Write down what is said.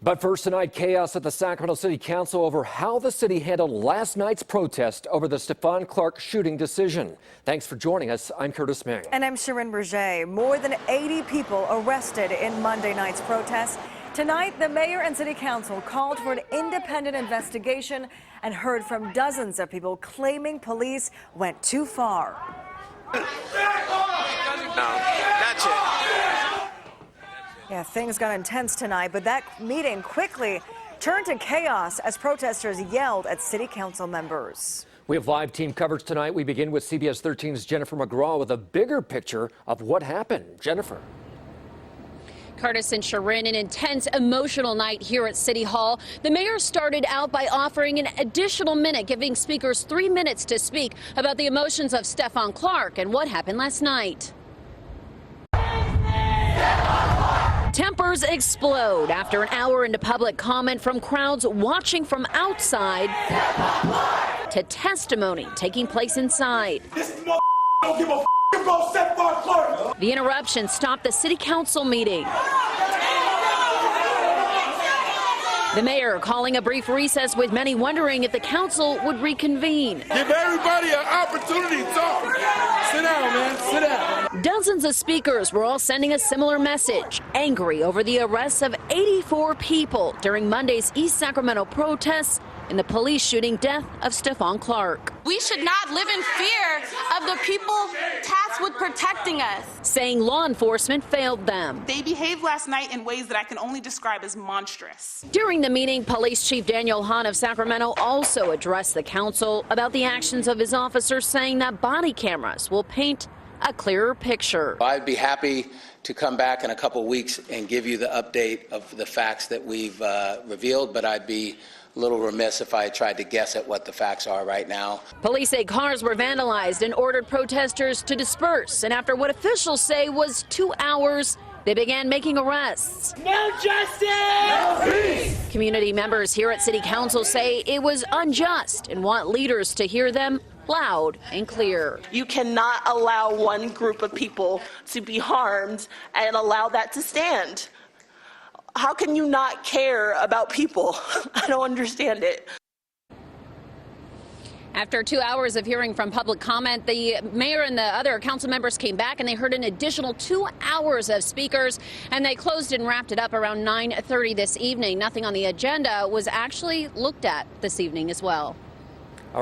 But first tonight, chaos at the Sacramento City Council over how the city handled last night's protest over the Stephon Clark shooting decision. Thanks for joining us. I'm Curtis Ming. And I'm Sharon Berger. More than 80 people arrested in Monday night's protest. Tonight, the mayor and city council called for an independent investigation and heard from dozens of people claiming police went too far. No, that's it. Yeah, things got intense tonight, but that meeting quickly turned to chaos as protesters yelled at city council members. We have live team coverage tonight. We begin with CBS 13's Jennifer McGraw with a bigger picture of what happened. Jennifer. Curtis and Sharon, an intense, emotional night here at City Hall. The mayor started out by offering an additional minute, giving speakers 3 minutes to speak about the emotions of Stephon Clark and what happened last night. Tempers explode after an hour into public comment from crowds watching from outside to testimony taking place inside. This don't give a about Stephon Clark. The interruption stopped the city council meeting. The mayor calling a brief recess, with many wondering if the council would reconvene. Give everybody an opportunity to talk. Sit down, man. Sit down. Dozens of speakers were all sending a similar message, angry over the arrests of 84 people during Monday's East Sacramento protests in the police shooting death of Stephon Clark. We should not live in fear of the people tasked with protecting us. Saying law enforcement failed them. They behaved last night in ways that I can only describe as monstrous. During the meeting, Police Chief Daniel Hahn of Sacramento also addressed the council about the actions of his officers, saying that body cameras will paint a clearer picture. I'd be happy to come back in a couple weeks and give you the update of the facts that we've revealed, but I'd be a little remiss if I tried to guess at what the facts are right now. Police say cars were vandalized and ordered protesters to disperse. And after what officials say was 2 hours, they began making arrests. No justice! No peace! Community members here at City Council say it was unjust and want leaders to hear them loud and clear. You cannot allow one group of people to be harmed and allow that to stand. How can you not care about people? I don't understand it. After 2 hours of hearing from public comment, the mayor and the other council members came back and they heard an additional 2 hours of speakers, and they closed and wrapped it up around 9:30 this evening. Nothing on the agenda was actually looked at this evening as well.